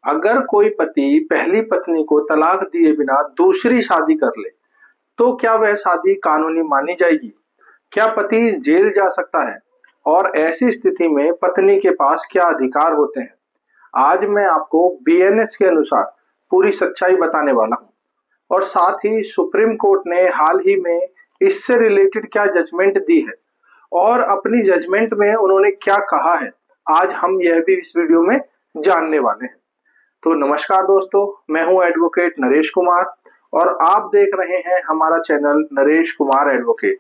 अगर कोई पति पहली पत्नी को तलाक दिए बिना दूसरी शादी कर ले, तो क्या वह शादी कानूनी मानी जाएगी? क्या पति जेल जा सकता है? और ऐसी स्थिति में पत्नी के पास क्या अधिकार होते हैं? आज मैं आपको बीएनएस के अनुसार पूरी सच्चाई बताने वाला हूँ। और साथ ही सुप्रीम कोर्ट ने हाल ही में इससे रिलेटेड क्या जजमेंट दी है और अपनी जजमेंट में उन्होंने क्या कहा है, आज हम यह भी इस वीडियो में जानने वाले हैं। तो नमस्कार दोस्तों, मैं हूं एडवोकेट नरेश कुमार और आप देख रहे हैं हमारा चैनल नरेश कुमार एडवोकेट।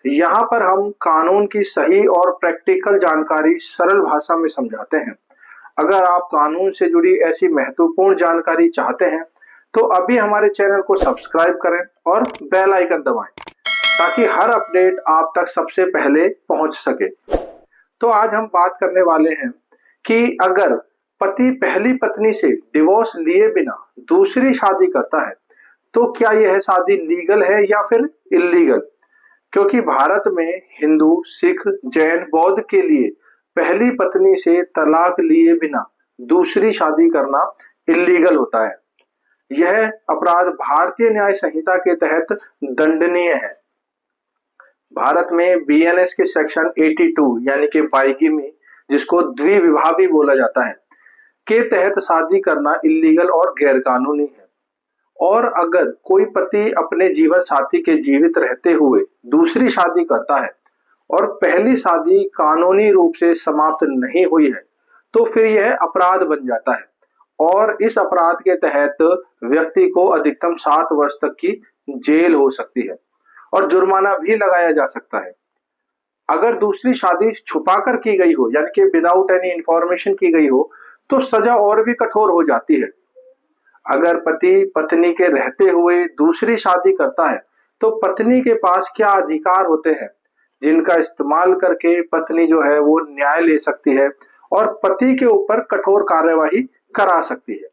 यहाँ पर हम कानून की सही और प्रैक्टिकल जानकारी सरल भाषा में समझाते हैं। अगर आप कानून से जुड़ी ऐसी महत्वपूर्ण जानकारी चाहते हैं तो अभी हमारे चैनल को सब्सक्राइब करें और बेल आइकन दबाएं ताकि हर अपडेट आप तक सबसे पहले पहुंच सके। तो आज हम बात करने वाले हैं कि अगर पति पहली पत्नी से डिवोर्स लिए बिना दूसरी शादी करता है तो क्या यह शादी लीगल है या फिर इल्लीगल? क्योंकि भारत में हिंदू, सिख, जैन, बौद्ध के लिए पहली पत्नी से तलाक लिए बिना दूसरी शादी करना इल्लीगल होता है। यह अपराध भारतीय न्याय संहिता के तहत दंडनीय है। भारत में बीएनएस के सेक्शन 82 यानी कि बाइगिमी, जिसको द्विविवाह भी बोला जाता है, के तहत शादी करना इल्लीगल और गैरकानूनी है। और अगर कोई पति अपने जीवन साथी के जीवित रहते हुए दूसरी शादी करता है और पहली शादी कानूनी रूप से समाप्त नहीं हुई है तो फिर यह अपराध बन जाता है और इस अपराध के तहत व्यक्ति को अधिकतम 7 वर्ष तक की जेल हो सकती है और जुर्माना भी लगाया जा सकता है। अगर दूसरी शादी छुपाकर की गई हो यानी कि विदाउट एनी इंफॉर्मेशन की गई हो तो सजा और भी कठोर हो जाती है। अगर पति पत्नी के रहते हुए दूसरी शादी करता है तो पत्नी के पास क्या अधिकार होते हैं जिनका इस्तेमाल करके पत्नी जो है वो न्याय ले सकती है और पति के ऊपर कठोर कार्यवाही करा सकती है।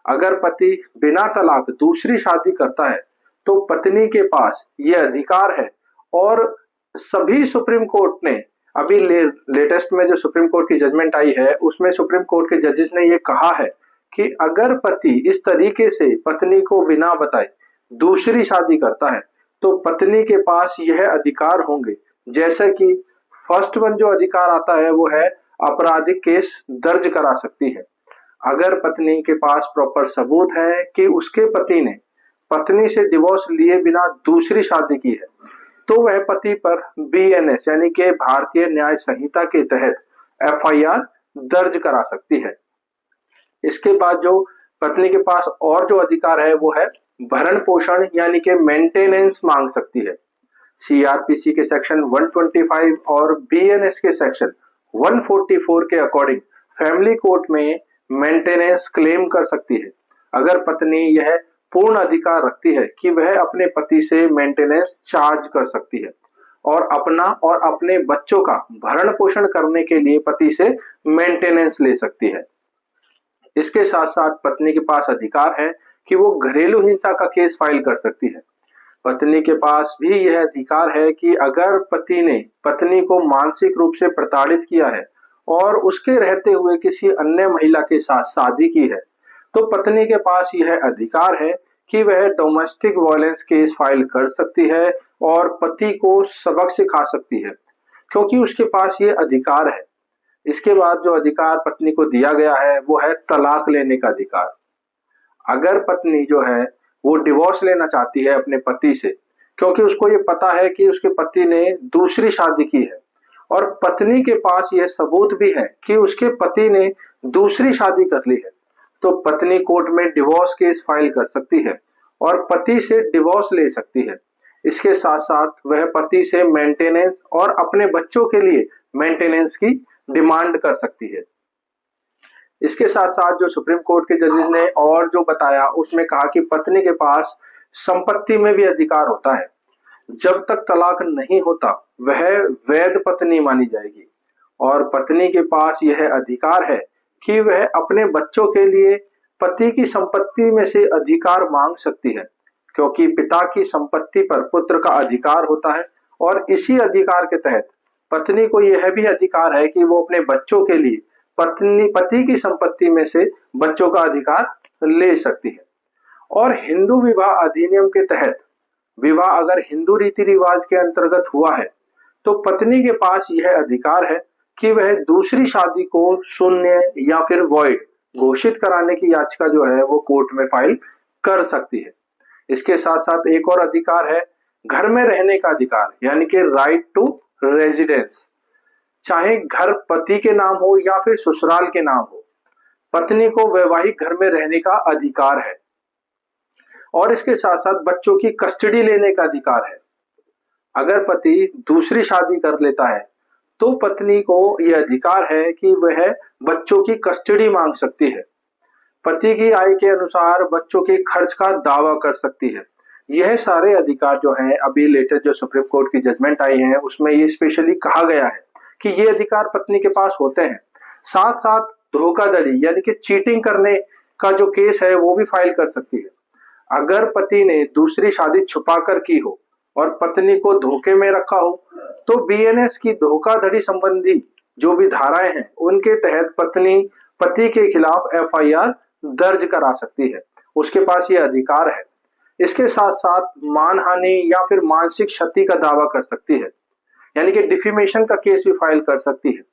अगर पति बिना तलाक दूसरी शादी करता है तो पत्नी के पास ये अधिकार है। और सभी सुप्रीम कोर्ट ने अभी लेटेस्ट में जो सुप्रीम कोर्ट की जजमेंट आई है उसमें सुप्रीम कोर्ट के जजेस ने ये कहा है कि अगर पति इस तरीके से पत्नी को बिना बताए दूसरी शादी करता है तो पत्नी के पास यह अधिकार होंगे, जैसे कि फर्स्ट वन जो अधिकार आता है वो है आपराधिक केस दर्ज करा सकती है। अगर पत्नी के पास प्रॉपर सबूत है कि उसके पति ने पत्नी से डिवोर्स लिए बिना दूसरी शादी की है तो वह पति पर बीएनएस यानी कि भारतीय न्याय संहिता के तहत एफआईआर दर्ज करा सकती है। इसके बाद जो पत्नी के पास और जो अधिकार है वो है भरण पोषण यानी कि मेंटेनेंस मांग सकती है। सीआरपीसी के सेक्शन 125 और बीएनएस के सेक्शन 144 के अकॉर्डिंग फैमिली कोर्ट में मेंटेनेंस क्लेम कर सकती है। अगर पत्नी यह पूर्ण अधिकार रखती है कि वह अपने पति से मेंटेनेंस चार्ज कर सकती है और अपना और अपने बच्चों का भरण पोषण करने के लिए पति से मेंटेनेंस ले सकती है। इसके साथ साथ पत्नी के पास अधिकार है कि वो घरेलू हिंसा का केस फाइल कर सकती है। पत्नी के पास भी यह अधिकार है कि अगर पति ने पत्नी को मानसिक रूप से प्रताड़ित किया है और उसके रहते हुए किसी अन्य महिला के साथ शादी की है तो पत्नी के पास यह अधिकार है कि वह डोमेस्टिक वायलेंस केस फाइल कर सकती है और पति को सबक सिखा सकती है, क्योंकि उसके पास ये अधिकार है। इसके बाद जो अधिकार पत्नी को दिया गया है वो है तलाक लेने का अधिकार। अगर पत्नी जो है वो डिवोर्स लेना चाहती है अपने पति से, क्योंकि उसको ये पता है कि उसके पति ने दूसरी शादी की है और पत्नी के पास यह सबूत भी है कि उसके पति ने दूसरी शादी कर ली है, तो पत्नी कोर्ट में डिवोर्स केस फाइल कर सकती है और पति से डिवोर्स ले सकती है। इसके साथ साथ वह पति से मेंटेनेंस और अपने बच्चों के लिए मेंटेनेंस की डिमांड कर सकती है। इसके साथ साथ जो सुप्रीम कोर्ट के जजेस ने और जो बताया उसमें कहा कि पत्नी के पास संपत्ति में भी अधिकार होता है। जब तक तलाक नहीं होता वह वैध पत्नी मानी जाएगी और पत्नी के पास यह अधिकार है कि वह अपने बच्चों के लिए पति की संपत्ति में से अधिकार मांग सकती है, क्योंकि पिता की संपत्ति पर पुत्र का अधिकार होता है और इसी अधिकार के तहत पत्नी को यह भी अधिकार है कि वो अपने बच्चों के लिए पति की संपत्ति में से बच्चों का अधिकार ले सकती है। और हिंदू विवाह अधिनियम के तहत विवाह अगर हिंदू रीति रिवाज के अंतर्गत हुआ है तो पत्नी के पास यह अधिकार है कि वह दूसरी शादी को शून्य या फिर वॉइड घोषित कराने की याचिका जो है वो कोर्ट में फाइल कर सकती है। इसके साथ साथ एक और अधिकार है घर में रहने का अधिकार, यानी कि राइट टू रेजिडेंस। चाहे घर पति के नाम हो या फिर ससुराल के नाम हो, पत्नी को वैवाहिक घर में रहने का अधिकार है। और इसके साथ साथ बच्चों की कस्टडी लेने का अधिकार है। अगर पति दूसरी शादी कर लेता है तो पत्नी को यह अधिकार है कि वह बच्चों की कस्टडी मांग सकती है। पति की आय के अनुसार बच्चों के खर्च का दावा कर सकती है। यह सारे अधिकार जो हैं, अभी लेटेस्ट जो सुप्रीम कोर्ट की जजमेंट आई है उसमें ये स्पेशली कहा गया है कि ये अधिकार पत्नी के पास होते हैं। साथ साथ धोखाधड़ी यानी कि चीटिंग करने का जो केस है वो भी फाइल कर सकती है। अगर पति ने दूसरी शादी छुपाकर की हो और पत्नी को धोखे में रखा हो तो बीएनएस की धोखाधड़ी संबंधी जो भी धाराएं हैं उनके तहत पत्नी पति के खिलाफ एफआईआर दर्ज करा सकती है। उसके पास ये अधिकार है। इसके साथ साथ मानहानि या फिर मानसिक क्षति का दावा कर सकती है, यानी कि डिफेमेशन का केस भी फाइल कर सकती है।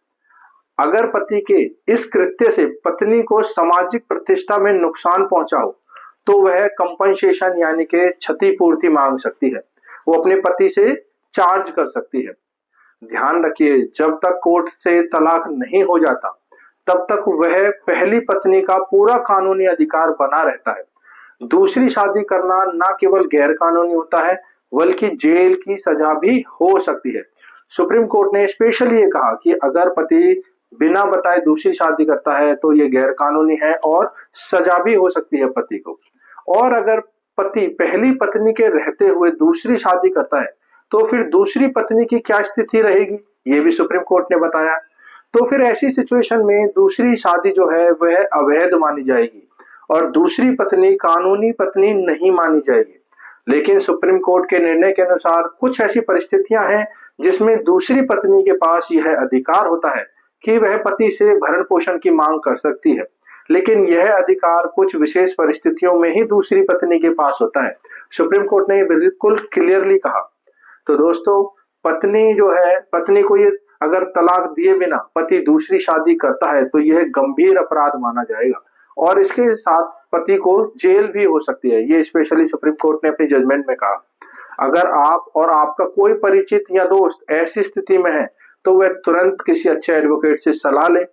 अगर पति के इस कृत्य से पत्नी को सामाजिक प्रतिष्ठा में नुकसान पहुंचा हो तो वह कंपनसेशन यानी कि क्षतिपूर्ति मांग सकती है। वो अपने पति से चार्ज कर सकती है। ध्यान रखिए, जब तक कोर्ट से तलाक नहीं हो जाता तब तक वह पहली पत्नी का पूरा कानूनी अधिकार बना रहता है। दूसरी शादी करना न केवल गैर कानूनी होता है बल्कि जेल की सजा भी हो सकती है। सुप्रीम कोर्ट ने स्पेशली ये कहा कि अगर पति बिना बताए दूसरी शादी करता है तो ये गैर कानूनी है और सजा भी हो सकती है पति को। और अगर पति पहली पत्नी के रहते हुए दूसरी शादी करता है तो फिर दूसरी पत्नी की क्या स्थिति रहेगी, ये भी सुप्रीम कोर्ट ने बताया। तो फिर ऐसी सिचुएशन में दूसरी शादी जो है वह अवैध मानी जाएगी और दूसरी पत्नी कानूनी पत्नी नहीं मानी जाएगी। लेकिन सुप्रीम कोर्ट के निर्णय के अनुसार कुछ ऐसी परिस्थितियां हैं जिसमें दूसरी पत्नी के पास यह अधिकार होता है कि वह पति से भरण पोषण की मांग कर सकती है, लेकिन यह अधिकार कुछ विशेष परिस्थितियों में ही दूसरी पत्नी के पास होता है। सुप्रीम कोर्ट ने बिल्कुल क्लियरली कहा। तो दोस्तों, पत्नी को ये अगर तलाक दिए बिना पति दूसरी शादी करता है तो यह गंभीर अपराध माना जाएगा और इसके साथ पति को जेल भी हो सकती है। ये स्पेशली सुप्रीम कोर्ट ने अपनी जजमेंट में कहा। अगर आप और आपका कोई परिचित या दोस्त ऐसी स्थिति में है तो वह तुरंत किसी अच्छे एडवोकेट से सलाह ले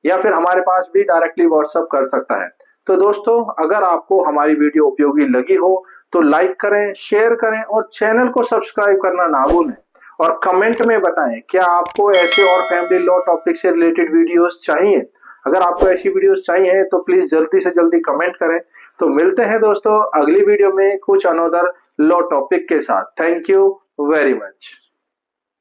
या फिर हमारे पास भी डायरेक्टली व्हाट्सएप कर सकता है। तो दोस्तों, अगर आपको हमारी वीडियो उपयोगी लगी हो तो लाइक करें, शेयर करें और चैनल को सब्सक्राइब करना ना भूलें। और कमेंट में बताएं क्या आपको ऐसे और फैमिली लॉ टॉपिक से रिलेटेड वीडियोस चाहिए। अगर आपको ऐसी वीडियोस चाहिए तो प्लीज जल्दी से जल्दी कमेंट करें। तो मिलते हैं दोस्तों अगली वीडियो में कुछ अनदर लॉ टॉपिक के साथ। Thank you very much.